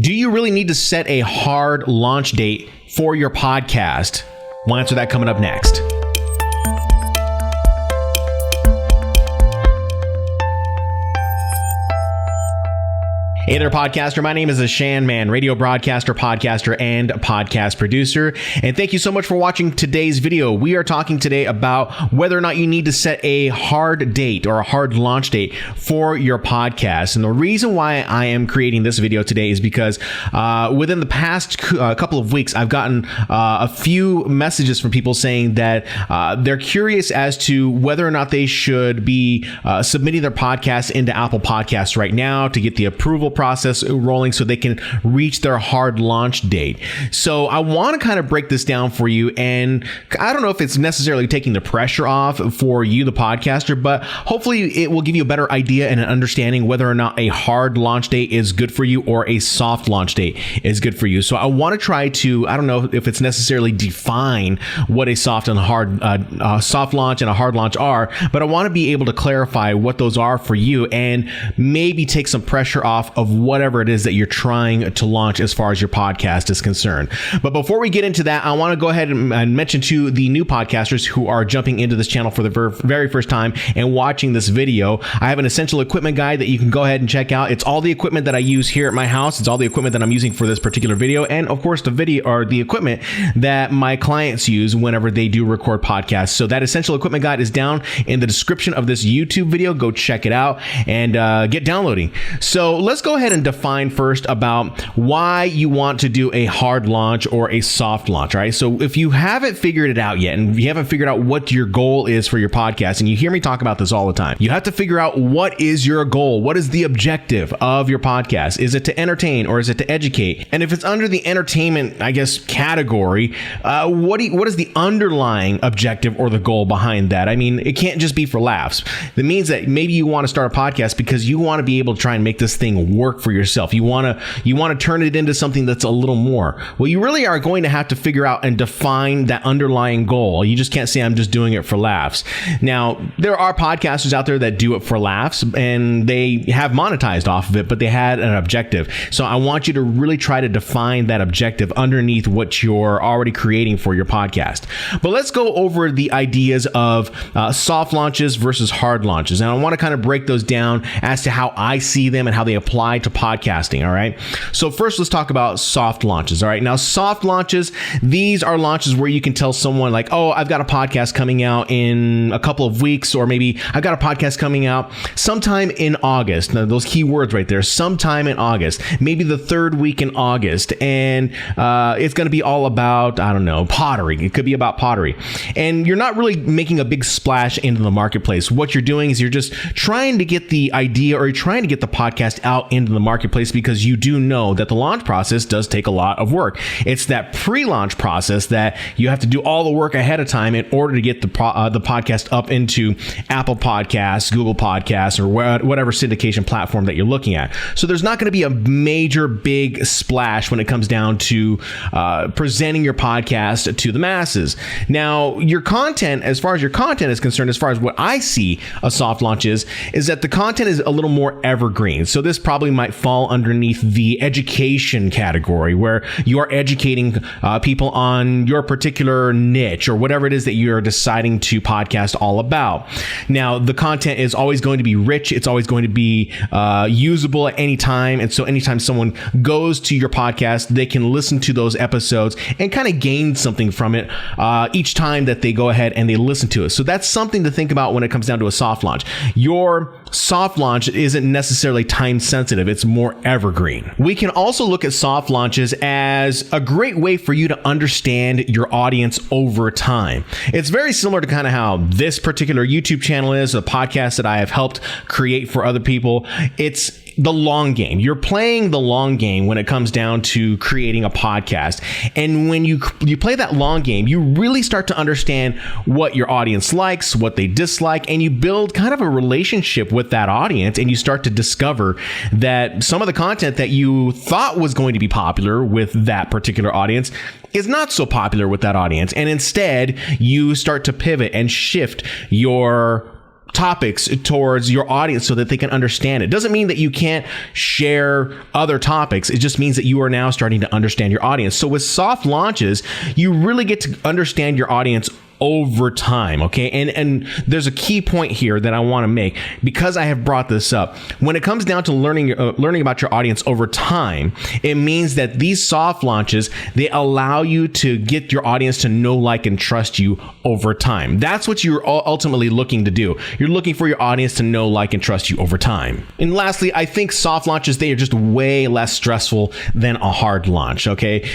Do you really need to set a hard launch date for your podcast? We'll answer that coming up next. Hey there, podcaster. My name is Ashan Man, radio broadcaster, podcaster, and podcast producer. And thank you so much for watching today's video. We are talking today about whether or not you need to set a hard date or a hard launch date for your podcast. And the reason why I am creating this video today is because within the past couple of weeks, I've gotten a few messages from people saying that they're curious as to whether or not they should be submitting their podcast into Apple Podcasts right now to get the approval process rolling so they can reach their hard launch date. So I want to kind of break this down for you, and I don't know if it's necessarily taking the pressure off for you, the podcaster, but hopefully it will give you a better idea and an understanding whether or not a hard launch date is good for you or a soft launch date is good for you. So I want to try to, I don't know if it's necessarily define what a soft and hard soft launch and a hard launch are, but I want to be able to clarify what those are for you and maybe take some pressure off of whatever it is that you're trying to launch as far as your podcast is concerned. But before we get into that, I want to go ahead and mention to the new podcasters who are jumping into this channel for the very first time and watching this video, I have an essential equipment guide that you can go ahead and check out. It's all the equipment that I use here at my house. It's all the equipment that I'm using for this particular video, and of course the video or the equipment that my clients use whenever they do record podcasts. So that essential equipment guide is down in the description of this YouTube video. Go check it out and get downloading. So let's go ahead and define first about why you want to do a hard launch or a soft launch. All right. So if you haven't figured it out yet, and you haven't figured out what your goal is for your podcast, and you hear me talk about this all the time, you have to figure out what is your goal. What is the objective of your podcast? Is it to entertain or is it to educate? And if it's under the entertainment, I guess, category, what is the underlying objective or the goal behind that? I mean, it can't just be for laughs. That means that maybe you want to start a podcast because you want to be able to try and make this thing work for yourself. You want to turn it into something that's a little more. Well, you really are going to have to figure out and define that underlying goal. You just can't say I'm just doing it for laughs. Now, there are podcasters out there that do it for laughs and they have monetized off of it, but they had an objective. So I want you to really try to define that objective underneath what you're already creating for your podcast. But let's go over the ideas of soft launches versus hard launches. And I want to kind of break those down as to how I see them and how they apply to podcasting. All right. So first, let's talk about soft launches. All right. Now, soft launches, these are launches where you can tell someone like, oh, I've got a podcast coming out in a couple of weeks, or maybe I've got a podcast coming out sometime in August. Now, those key words right there, sometime in August, maybe the third week in August. And it's going to be all about, I don't know, pottery. It could be about pottery. And you're not really making a big splash into the marketplace. What you're doing is you're just trying to get the idea, or you're trying to get the podcast out into the marketplace, because you do know that the launch process does take a lot of work. It's that pre-launch process that you have to do all the work ahead of time in order to get the podcast up into Apple Podcasts, Google Podcasts, or whatever syndication platform that you're looking at. So there's not going to be a major big splash when it comes down to presenting your podcast to the masses. Now, your content, as far as your content is concerned, as far as what I see a soft launch is that the content is a little more evergreen. So this probably might fall underneath the education category, where you are educating people on your particular niche or whatever it is that you're deciding to podcast all about. Now, the content is always going to be rich. It's always going to be usable at any time. And so anytime someone goes to your podcast, they can listen to those episodes and kind of gain something from it each time that they go ahead and they listen to it. So that's something to think about when it comes down to a soft launch. Your soft launch isn't necessarily time sensitive. It's more evergreen. We can also look at soft launches as a great way for you to understand your audience over time. It's very similar to kind of how this particular YouTube channel is, a podcast that I have helped create for other people. It's the long game. You're playing the long game when it comes down to creating a podcast. And when you play that long game, you really start to understand what your audience likes, what they dislike, and you build kind of a relationship with that audience, and you start to discover that some of the content that you thought was going to be popular with that particular audience is not so popular with that audience. And instead, you start to pivot and shift your topics towards your audience so that they can understand it. Doesn't mean that you can't share other topics. It just means that you are now starting to understand your audience. So with soft launches, you really get to understand your audience over time, okay? And there's a key point here that I want to make because I have brought this up. When it comes down to learning about your audience over time, it means that these soft launches, they allow you to get your audience to know, like, and trust you over time. That's what you're ultimately looking to do. You're looking for your audience to know, like, and trust you over time. And lastly, I think soft launches, they are just way less stressful than a hard launch, okay?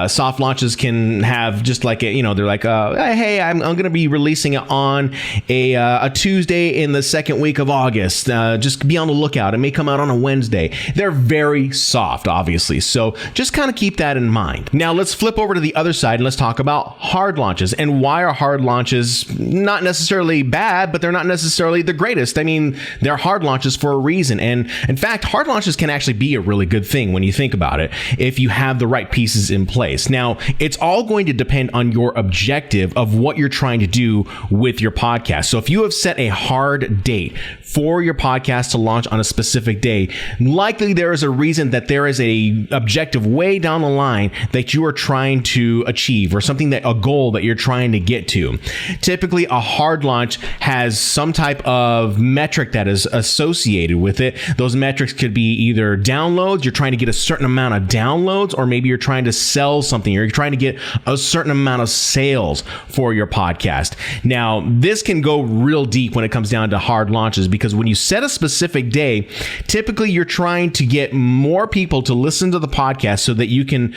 Soft launches can have just like, they're like, hey, I'm going to be releasing it on a Tuesday in the second week of August. Just be on the lookout. It may come out on a Wednesday. They're very soft, obviously. So just kind of keep that in mind. Now let's flip over to the other side and let's talk about hard launches. And why are hard launches not necessarily bad, but they're not necessarily the greatest? I mean, they're hard launches for a reason. And in fact, hard launches can actually be a really good thing when you think about it, if you have the right pieces in place. Now, it's all going to depend on your objective of what you're trying to do with your podcast. So if you have set a hard date for your podcast to launch on a specific day, likely there is a reason that there is a objective way down the line that you are trying to achieve, or something, that a goal that you're trying to get to. Typically, a hard launch has some type of metric that is associated with it. Those metrics could be either downloads, you're trying to get a certain amount of downloads, or maybe you're trying to sell something, or you're trying to get a certain amount of sales for your podcast. Now, this can go real deep when it comes down to hard launches, because when you set a specific day, typically you're trying to get more people to listen to the podcast so that you can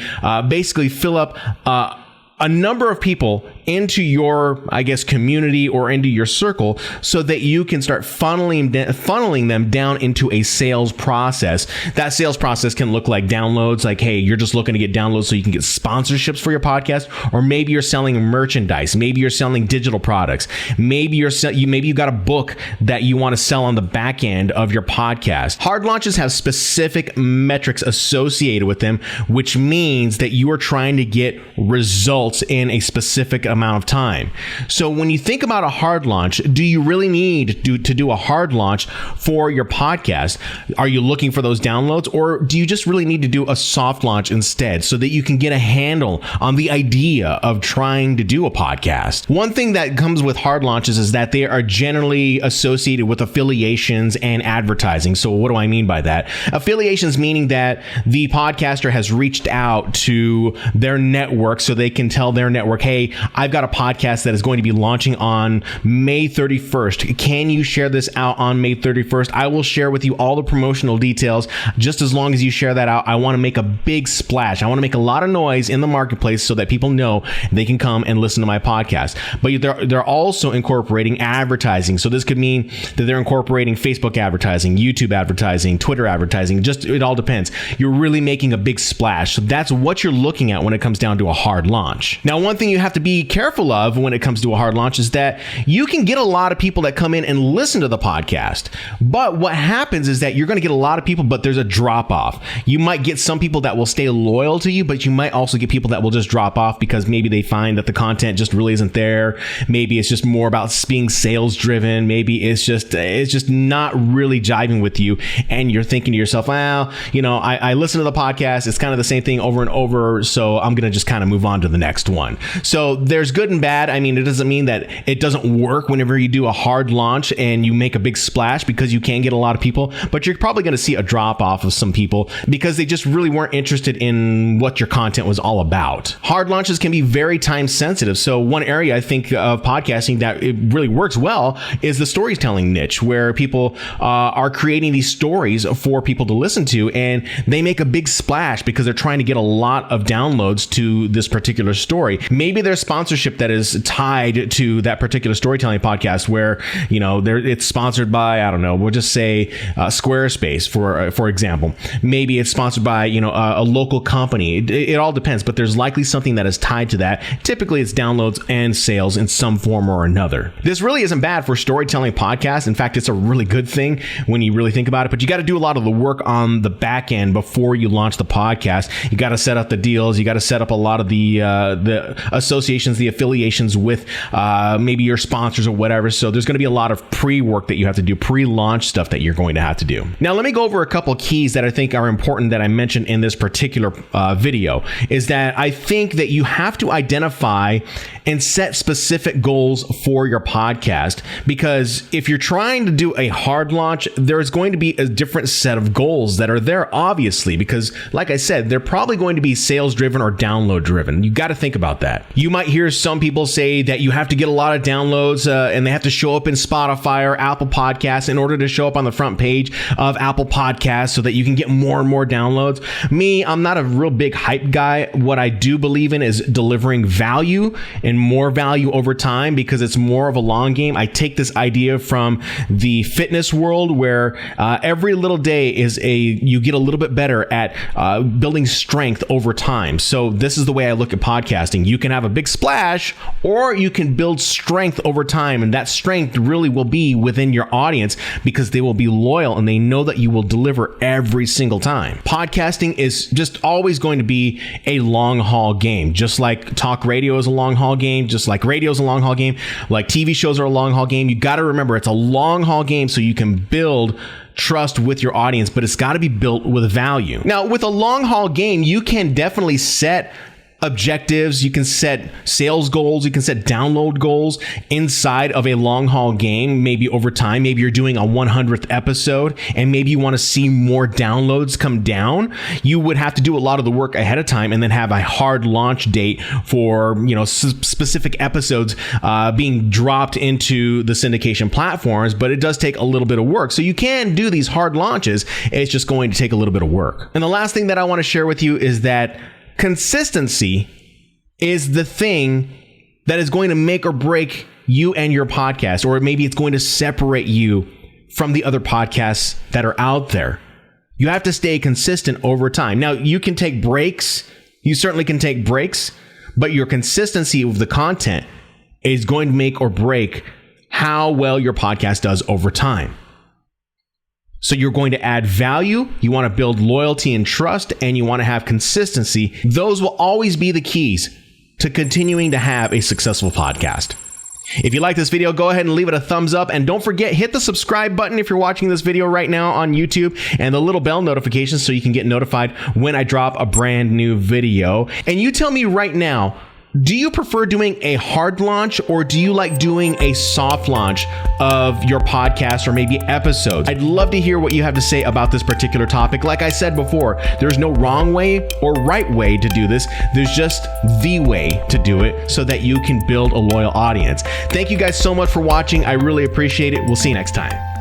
basically fill up a number of people into your, I guess, community or into your circle, so that you can start funneling them down into a sales process. That sales process can look like downloads, like, hey, you're just looking to get downloads so you can get sponsorships for your podcast, or maybe you're selling merchandise, maybe you're selling digital products, maybe you've got a book that you want to sell on the back end of your podcast. Hard launches have specific metrics associated with them, which means that you are trying to get results in a specific amount of time. So when you think about a hard launch, do you really need to do a hard launch for your podcast? Are you looking for those downloads, or do you just really need to do a soft launch instead so that you can get a handle on the idea of trying to do a podcast? One thing that comes with hard launches is that they are generally associated with affiliations and advertising. So what do I mean by that? Affiliations meaning that the podcaster has reached out to their network so they can tell their network, hey, I've got a podcast that is going to be launching on May 31st. Can you share this out on May 31st? I will share with you all the promotional details. Just as long as you share that out, I want to make a big splash. I want to make a lot of noise in the marketplace so that people know they can come and listen to my podcast. But they're also incorporating advertising. So this could mean that they're incorporating Facebook advertising, YouTube advertising, Twitter advertising. Just, it all depends. You're really making a big splash. So that's what you're looking at when it comes down to a hard launch. Now, one thing you have to be careful of when it comes to a hard launch is that you can get a lot of people that come in and listen to the podcast. But what happens is that you're going to get a lot of people, but there's a drop off. You might get some people that will stay loyal to you, but you might also get people that will just drop off because maybe they find that the content just really isn't there. Maybe it's just more about being sales driven. Maybe it's just not really jiving with you. And you're thinking to yourself, well, I listen to the podcast. It's kind of the same thing over and over. So I'm going to just kind of move on to the next one. So there's good and bad. I mean, it doesn't mean that it doesn't work whenever you do a hard launch and you make a big splash, because you can get a lot of people, but you're probably going to see a drop off of some people because they just really weren't interested in what your content was all about. Hard launches can be very time sensitive. So one area I think of podcasting that it really works well is the storytelling niche, where people are creating these stories for people to listen to, and they make a big splash because they're trying to get a lot of downloads to this particular story. Maybe there's sponsorship that is tied to that particular storytelling podcast, where it's sponsored by, I don't know, we'll just say Squarespace for example. Maybe it's sponsored by a local company. It all depends, but there's likely something that is tied to that. Typically, it's downloads and sales in some form or another. This really isn't bad for storytelling podcasts. In fact, it's a really good thing when you really think about it. But you got to do a lot of the work on the back end before you launch the podcast. You got to set up the deals. You got to set up a lot of the associations, the affiliations with maybe your sponsors or whatever. So there's going to be a lot of pre-work that you have to do, pre-launch stuff that you're going to have to do. Now, let me go over a couple keys that I think are important that I mentioned in this particular video. Is that I think that you have to identify and set specific goals for your podcast, because if you're trying to do a hard launch, there's going to be a different set of goals that are there, obviously, because like I said, they're probably going to be sales driven or download driven. You got to think about that. You might hear some people say that you have to get a lot of downloads and they have to show up in Spotify or Apple Podcasts in order to show up on the front page of Apple Podcasts so that you can get more and more downloads. Me, I'm not a real big hype guy. What I do believe in is delivering value and more value over time, because it's more of a long game. I take this idea from the fitness world where every little day you get a little bit better at building strength over time. So this is the way I look at podcasting. You can have a big splash, or you can build strength over time, and that strength really will be within your audience because they will be loyal and they know that you will deliver every single time. Podcasting is just always going to be a long haul game, just like talk radio is a long haul game, just like radio is a long haul game, like TV shows are a long haul game. You got to remember it's a long haul game so you can build trust with your audience, but it's got to be built with value. Now, with a long haul game, you can definitely set objectives, you can set sales goals, you can set download goals inside of a long haul game. Maybe over time, maybe you're doing a 100th episode and maybe you want to see more downloads come down. You would have to do a lot of the work ahead of time and then have a hard launch date for, specific episodes being dropped into the syndication platforms, but it does take a little bit of work. So you can do these hard launches. It's just going to take a little bit of work. And the last thing that I want to share with you is that consistency is the thing that is going to make or break you and your podcast, or maybe it's going to separate you from the other podcasts that are out there. You have to stay consistent over time. Now, you can take breaks. You certainly can take breaks, but your consistency of the content is going to make or break how well your podcast does over time. So you're going to add value, you want to build loyalty and trust, and you want to have consistency. Those will always be the keys to continuing to have a successful podcast. If you like this video, go ahead and leave it a thumbs up. And don't forget, hit the subscribe button if you're watching this video right now on YouTube, and the little bell notification so you can get notified when I drop a brand new video. And you tell me right now, do you prefer doing a hard launch, or do you like doing a soft launch of your podcast or maybe episodes? I'd love to hear what you have to say about this particular topic. Like I said before, there's no wrong way or right way to do this. There's just the way to do it so that you can build a loyal audience. Thank you guys so much for watching. I really appreciate it. We'll see you next time.